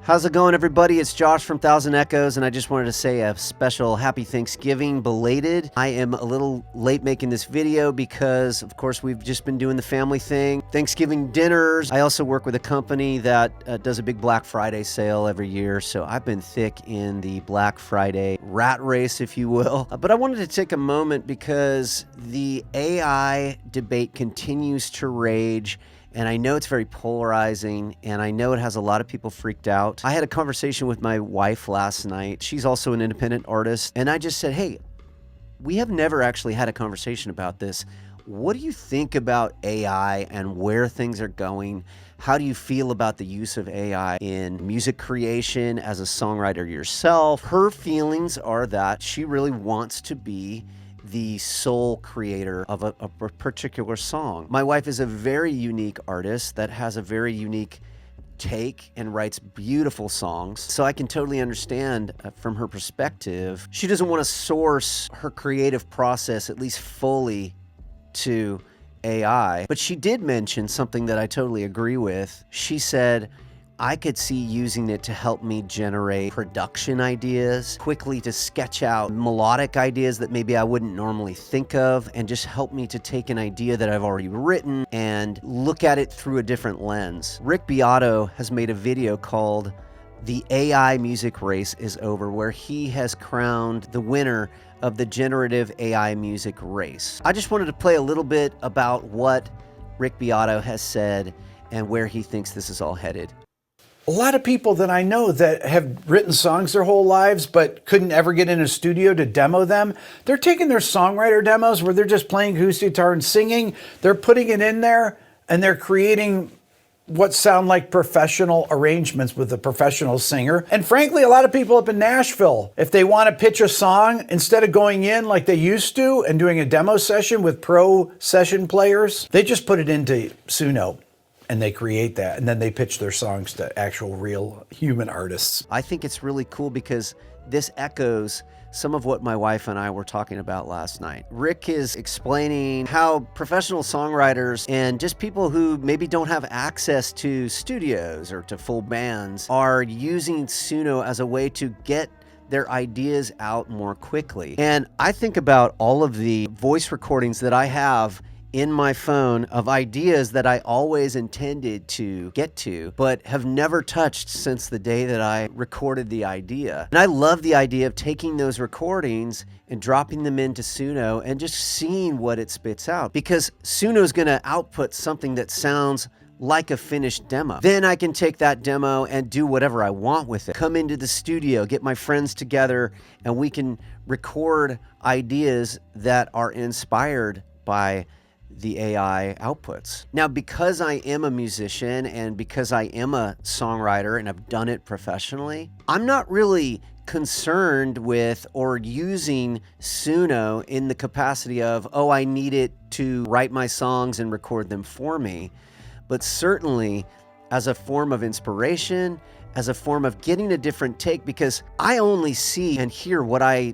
How's it going, everybody? It's Josh from Thousand Echoes, and I just wanted to say a special happy Thanksgiving belated. I am a little late making this video because, of course, we've just been doing the family thing, Thanksgiving dinners. I also work with a company that does a big Black Friday sale every year, so I've been thick in the Black Friday rat race, if you will. But I wanted to take a moment because the AI debate continues to rage. And I know it's very polarizing, and I know it has a lot of people freaked out. I had a conversation with my wife last night. She's also an independent artist. And I just said, hey, we have never actually had a conversation about this. What do you think about AI and where things are going? How do you feel about the use of AI in music creation as a songwriter yourself? Her feelings are that she really wants to be the sole creator of a particular song. My wife is a very unique artist that has a very unique take and writes beautiful songs. So I can totally understand from her perspective. She doesn't want to source her creative process, at least fully, to AI. But she did mention something that I totally agree with. She said, I could see using it to help me generate production ideas, quickly to sketch out melodic ideas that maybe I wouldn't normally think of, and just help me to take an idea that I've already written and look at it through a different lens. Rick Beato has made a video called The AI Music Race is Over, where he has crowned the winner of the generative AI music race. I just wanted to play a little bit about what Rick Beato has said and where he thinks this is all headed. A lot of people that I know that have written songs their whole lives but couldn't ever get in a studio to demo them, they're taking their songwriter demos where they're just playing acoustic guitar and singing, they're putting it in there, and they're creating what sound like professional arrangements with a professional singer. And frankly, a lot of people up in Nashville, if they want to pitch a song, instead of going in like they used to and doing a demo session with pro session players, they just put it into Suno. And they create that, and then they pitch their songs to actual real human artists. I think it's really cool because this echoes some of what my wife and I were talking about last night. Rick is explaining how professional songwriters and just people who maybe don't have access to studios or to full bands are using Suno as a way to get their ideas out more quickly. And I think about all of the voice recordings that I have in my phone of ideas that I always intended to get to, but have never touched since the day that I recorded the idea. And I love the idea of taking those recordings and dropping them into Suno and just seeing what it spits out, because Suno is going to output something that sounds like a finished demo. Then I can take that demo and do whatever I want with it. Come into the studio, get my friends together, and we can record ideas that are inspired by the AI outputs. Now, because I am a musician and because I am a songwriter and I've done it professionally, I'm not really concerned with or using Suno in the capacity of, oh, I need it to write my songs and record them for me. But certainly as a form of inspiration, as a form of getting a different take, because I only see and hear what I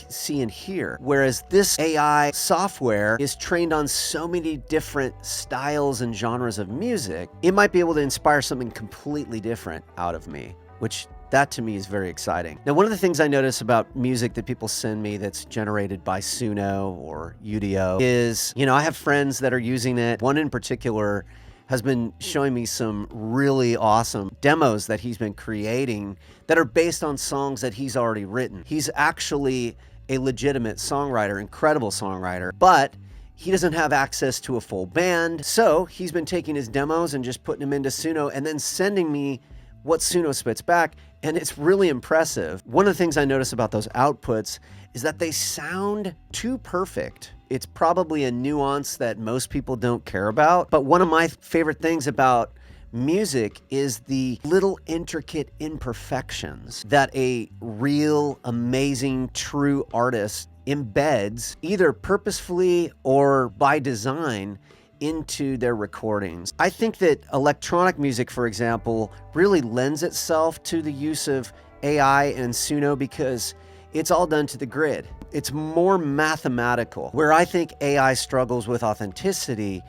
see and hear. Whereas this AI software is trained on so many different styles and genres of music, it might be able to inspire something completely different out of me, which that to me is very exciting. Now, one of the things I notice about music that people send me that's generated by Suno or UDO is, I have friends that are using it. One in particular has been showing me some really awesome demos that he's been creating that are based on songs that he's already written. He's actually a legitimate songwriter, incredible songwriter, but he doesn't have access to a full band. So he's been taking his demos and just putting them into Suno and then sending me what Suno spits back, and it's really impressive. One of the things I notice about those outputs is that they sound too perfect. It's probably a nuance that most people don't care about, but one of my favorite things about music is the little intricate imperfections that a real, amazing, true artist embeds, either purposefully or by design, into their recordings. I think that electronic music, for example, really lends itself to the use of AI and Suno because it's all done to the grid. It's more mathematical. Where I think AI struggles with authenticity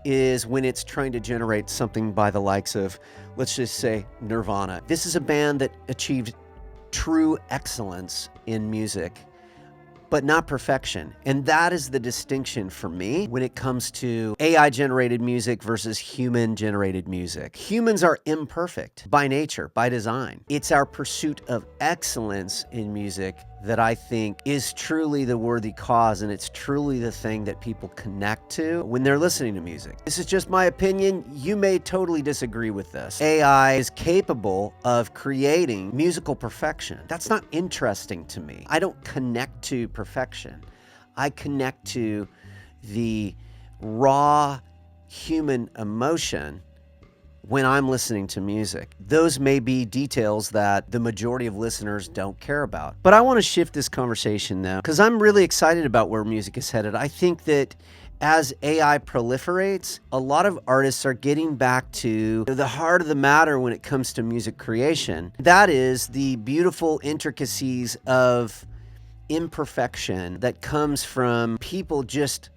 is when it's trying to generate something by the likes of, let's just say, Nirvana. This is a band that achieved true excellence in music, but not perfection. And that is the distinction for me when it comes to AI-generated music versus human-generated music. Humans are imperfect by nature, by design. It's our pursuit of excellence in music that I think is truly the worthy cause, and it's truly the thing that people connect to when they're listening to music. This is just my opinion. You may totally disagree with this. AI is capable of creating musical perfection. That's not interesting to me. I don't connect to perfection. I connect to the raw human emotion when I'm listening to music. Those may be details that the majority of listeners don't care about. But I want to shift this conversation though, because I'm really excited about where music is headed. I think that as AI proliferates, a lot of artists are getting back to the heart of the matter when it comes to music creation. That is the beautiful intricacies of imperfection that comes from people just,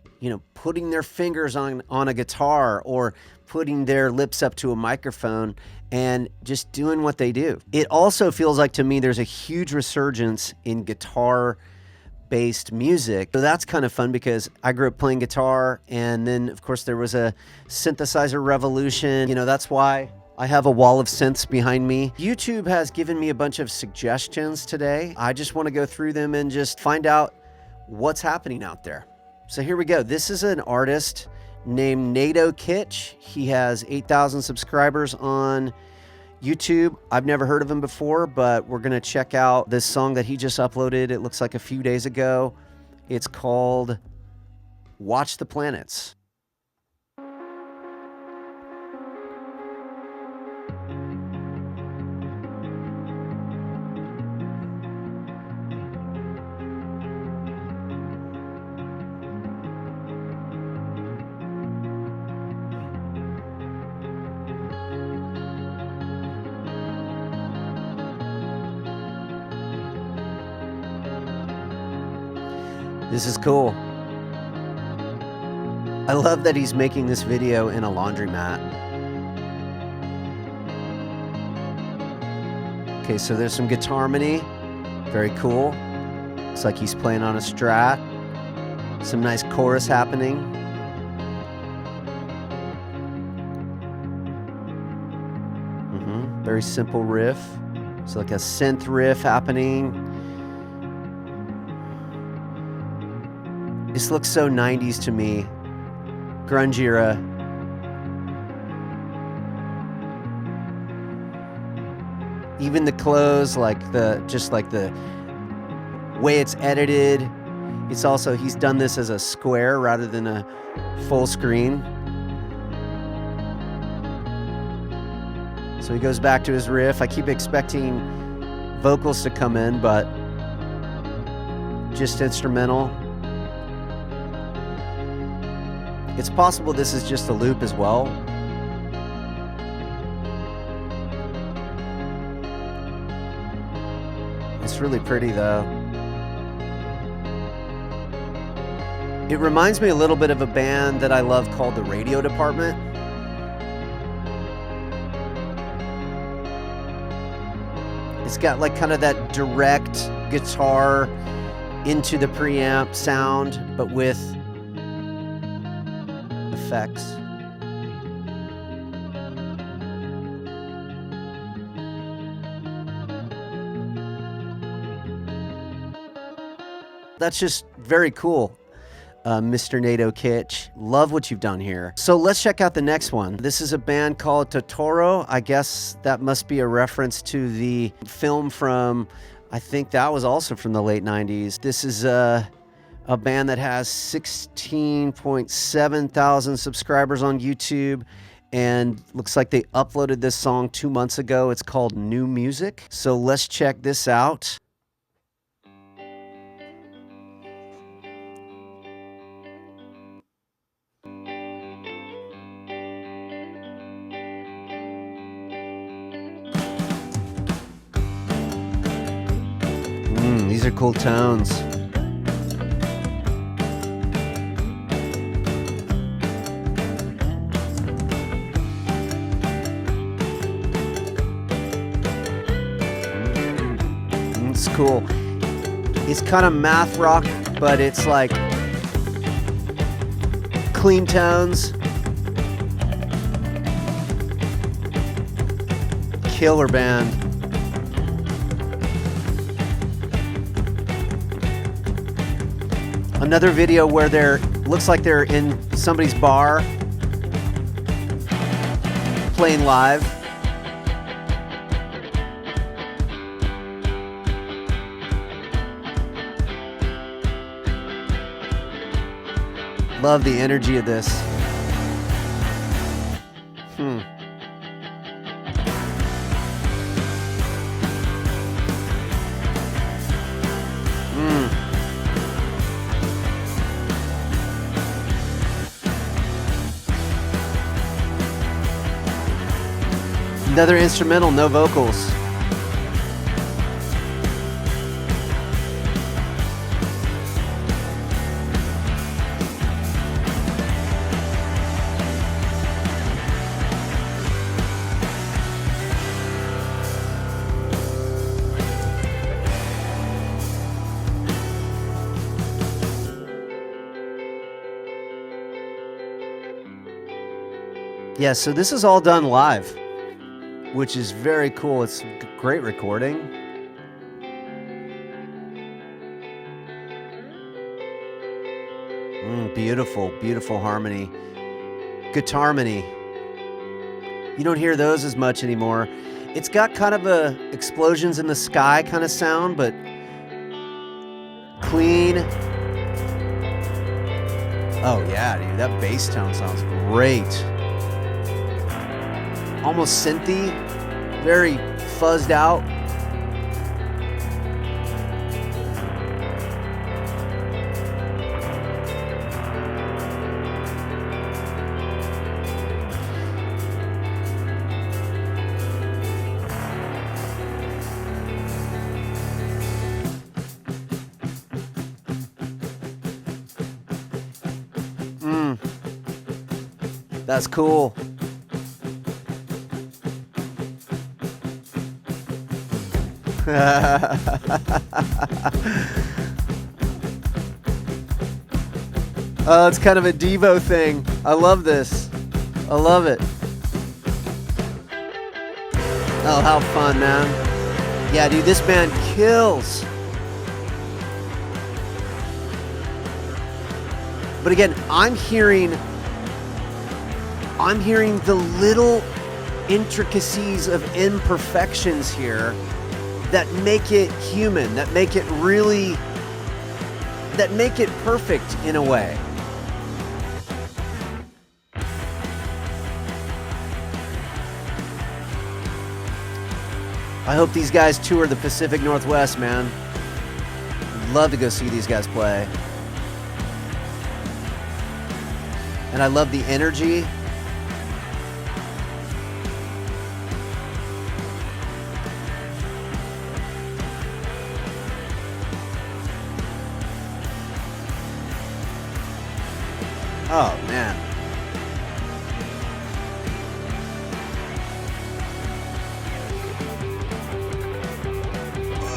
putting their fingers on a guitar or putting their lips up to a microphone and just doing what they do. It also feels like to me there's a huge resurgence in guitar-based music. So that's kind of fun because I grew up playing guitar, and then of course there was a synthesizer revolution. That's why I have a wall of synths behind me. YouTube has given me a bunch of suggestions today. I just want to go through them and just find out what's happening out there. So here we go. This is an artist named Nato Kitsch. He has 8,000 subscribers on YouTube. I've never heard of him before, but we're going to check out this song that he just uploaded. It looks like a few days ago. It's called Watch the Planets. This is cool. I love that he's making this video in a laundromat. Okay, so there's some guitar harmony. Very cool. Looks like he's playing on a Strat. Some nice chorus happening. Very simple riff. It's like a synth riff happening. This looks so 90s to me. Grunge era. Even the clothes, just like the way it's edited. It's also, he's done this as a square rather than a full screen. So he goes back to his riff. I keep expecting vocals to come in, but just instrumental. It's possible this is just a loop as well. It's really pretty though. It reminds me a little bit of a band that I love called The Radio Department. It's got like kind of that direct guitar into the preamp sound, but with effects. That's just very cool, Mr. Nato Kitsch. Love what you've done here. So let's check out the next one. This is a band called Totoro. I guess that must be a reference to the film from, I think that was also from the late 90s. This is a band that has 16.7 thousand subscribers on YouTube, and looks like they uploaded this song 2 months ago. It's called New Music. So let's check this out. These are cool tones. cool. It's kind of math rock, but it's like clean tones. Killer band. Another video where looks like they're in somebody's bar playing live. Love the energy of this. Another instrumental, no vocals. Yeah, so this is all done live, which is very cool. It's a great recording. Beautiful, beautiful harmony. Guitarmony. You don't hear those as much anymore. It's got kind of a explosions in the sky kind of sound, but clean. Oh yeah, dude, that bass tone sounds great. Almost synthy, very fuzzed out. That's cool. Oh, it's kind of a Devo thing. I love this. I love it. Oh, how fun, man. Yeah, dude, this band kills. But again, I'm hearing the little intricacies of imperfections here that make it human, that make it perfect in a way. I hope these guys tour the Pacific Northwest, man. I'd love to go see these guys play. And I love the energy. Oh, man.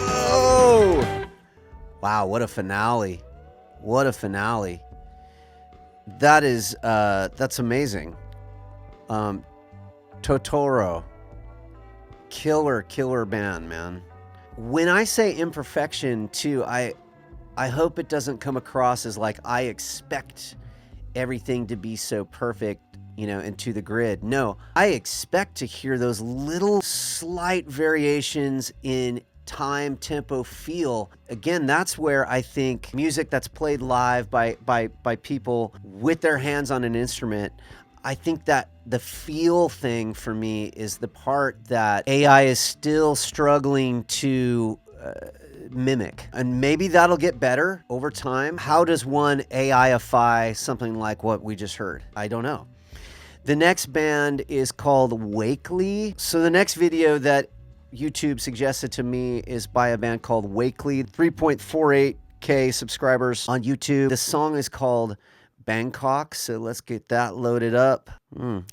Oh! Wow, what a finale. What a finale. That is, that's amazing. Totoro. Killer band, man. When I say imperfection, too, I hope it doesn't come across as like I expect everything to be so perfect, and to the grid. No, I expect to hear those little slight variations in time, tempo, feel. Again, that's where I think music that's played live by people with their hands on an instrument, I think that the feel thing for me is the part that AI is still struggling to mimic. And maybe that'll get better over time. How does one AI-ify something like what we just heard? I don't know. The next band is called Wakely. So the next video that YouTube suggested to me is by a band called Wakely, 3.48K subscribers on YouTube. The song is called Bangkok, so let's get that loaded up.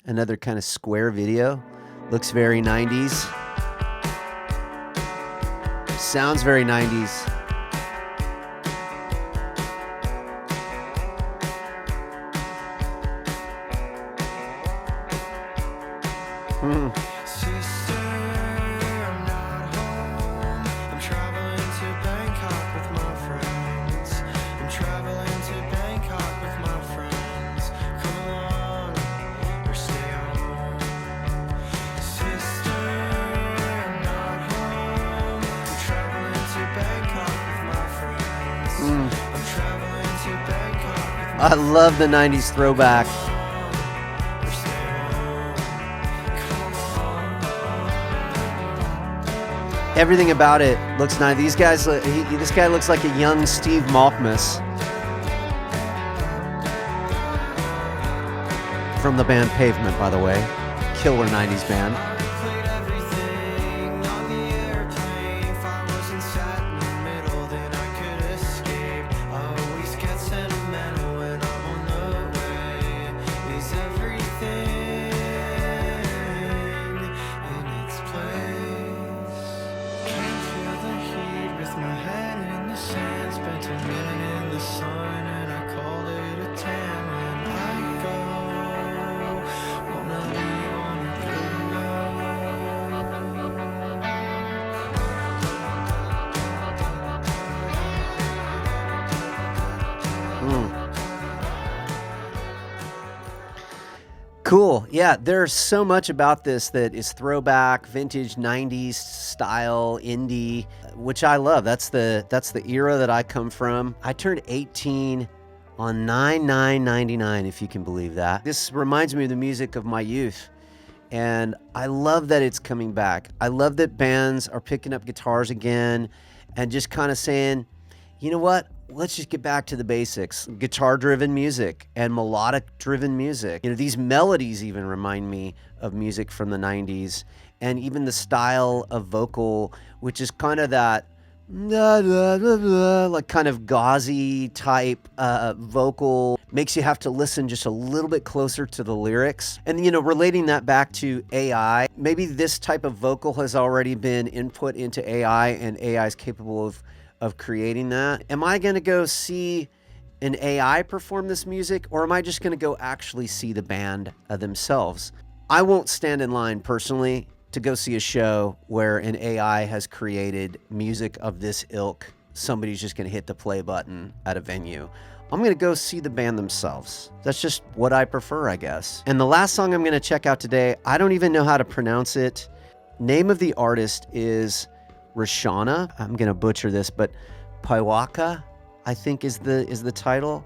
Another kind of square video. Looks very 90s. Sounds very 90s. I love the 90s throwback. Everything about it looks nice. These guys, this guy looks like a young Steve Malkmus from the band Pavement, by the way. Killer 90s band. Cool. Yeah, there's so much about this that is throwback, vintage 90s style, indie, which I love. That's the era that I come from. I turned 18 on 9/9/99, if you can believe that. This reminds me of the music of my youth, and I love that it's coming back. I love that bands are picking up guitars again and just kind of saying, you know what? Let's just get back to the basics. Guitar-driven music and melodic-driven music. You know, these melodies even remind me of music from the 90s, and even the style of vocal, which is kind of that like kind of gauzy type vocal, makes you have to listen just a little bit closer to the lyrics. And, you know, relating that back to AI, maybe this type of vocal has already been input into AI, and AI is capable of creating that. Am I going to go see an AI perform this music, or am I just going to go actually see the band themselves? I won't stand in line personally to go see a show where an AI has created music of this ilk. Somebody's just going to hit the play button at a venue. I'm going to go see the band themselves. That's just what I prefer, I guess. And the last song I'm going to check out today, I don't even know how to pronounce it. Name of the artist is Rashana. I'm gonna butcher this, but Paiwaka, I think is the title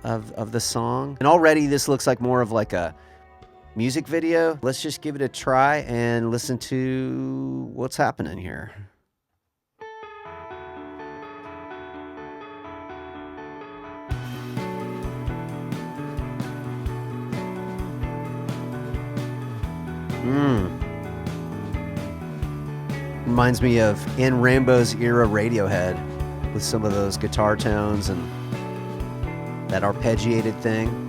of the song. And already this looks like more of like a music video. Let's just give it a try and listen to what's happening here. Reminds me of In Rainbow's era Radiohead with some of those guitar tones and that arpeggiated thing.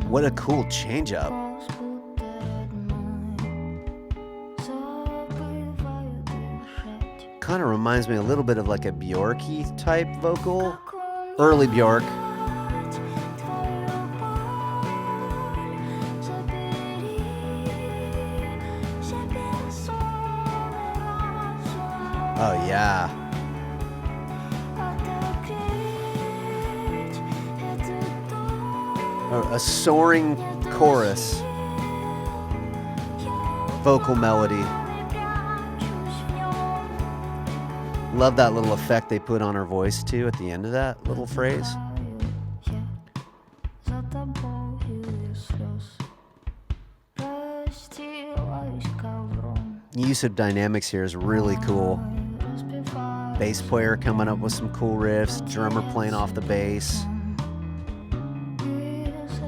What a cool change up. Kind of reminds me a little bit of like a Bjorky type vocal. Early Bjork. Oh yeah. A soaring chorus, vocal melody. Love that little effect they put on her voice too at the end of that little phrase. Use of dynamics here is really cool. bass player coming up with some cool riffs, drummer playing off the bass.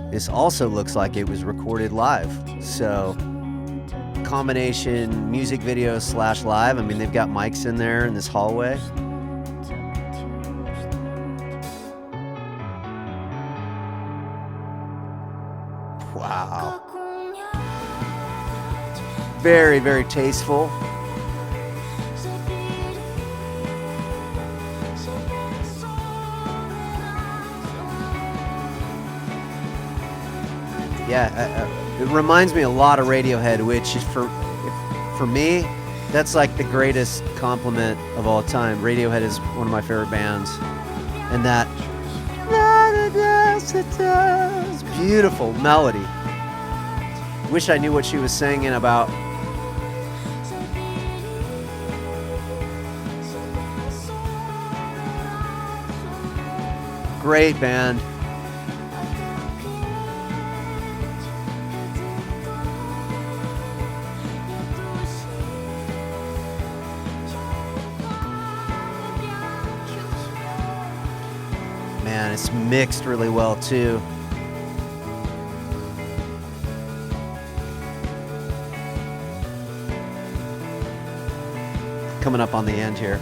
This also looks like it was recorded live. So combination music video / live. I mean, they've got mics in there in this hallway. Wow. Very, very tasteful. Yeah, it reminds me a lot of Radiohead, which is for me, that's like the greatest compliment of all time. Radiohead is one of my favorite bands, and that beautiful melody. Wish I knew what she was singing about. Great band. Man, it's mixed really well too. Coming up on the end here.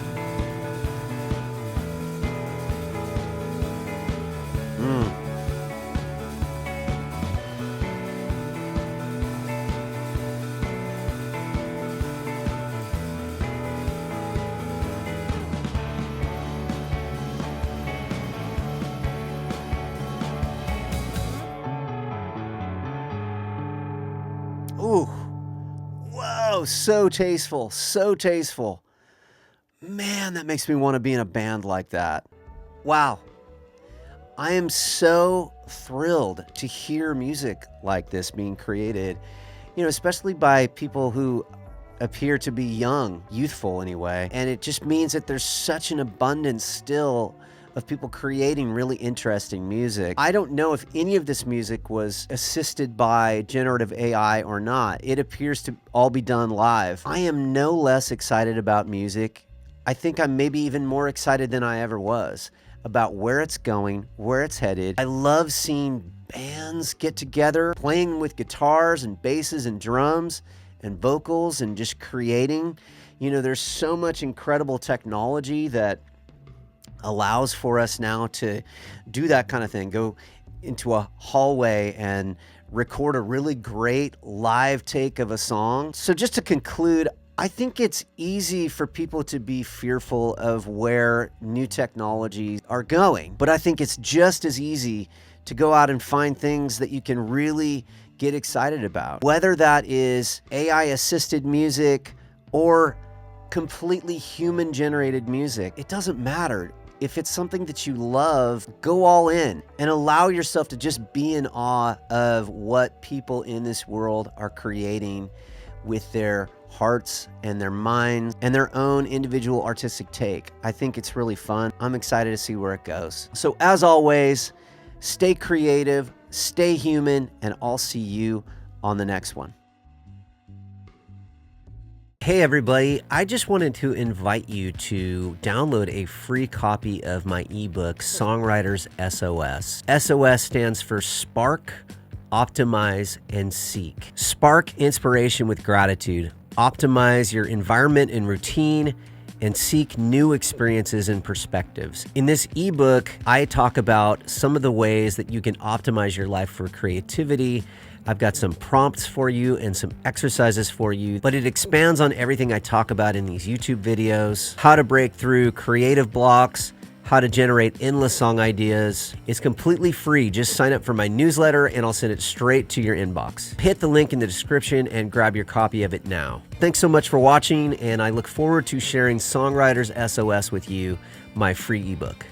Ooh, whoa, so tasteful, so tasteful. Man, that makes me want to be in a band like that. Wow. I am so thrilled to hear music like this being created, especially by people who appear to be young, youthful anyway. And it just means that there's such an abundance still of people creating really interesting music. I don't know if any of this music was assisted by generative AI or not. It appears to all be done live. I am no less excited about music. I think I'm maybe even more excited than I ever was about where it's going, where it's headed. I love seeing bands get together, playing with guitars and basses and drums and vocals and just creating. There's so much incredible technology that allows for us now to do that kind of thing. Go into a hallway and record a really great live take of a song. So just to conclude, I think it's easy for people to be fearful of where new technologies are going, but I think it's just as easy to go out and find things that you can really get excited about. Whether that is AI-assisted music or completely human-generated music, it doesn't matter. If it's something that you love, go all in and allow yourself to just be in awe of what people in this world are creating with their hearts and their minds and their own individual artistic take. I think it's really fun. I'm excited to see where it goes. So as always, stay creative, stay human, and I'll see you on the next one. Hey everybody, I just wanted to invite you to download a free copy of my ebook, Songwriter's SOS. SOS stands for Spark, Optimize, and Seek. Spark inspiration with gratitude. Optimize your environment and routine, and seek new experiences and perspectives. In this ebook, I talk about some of the ways that you can optimize your life for creativity. I've got some prompts for you and some exercises for you, but it expands on everything I talk about in these YouTube videos, how to break through creative blocks, how to generate endless song ideas. It's completely free. Just sign up for my newsletter and I'll send it straight to your inbox. Hit the link in the description and grab your copy of it now. Thanks so much for watching, and I look forward to sharing Songwriter's SOS with you, my free ebook.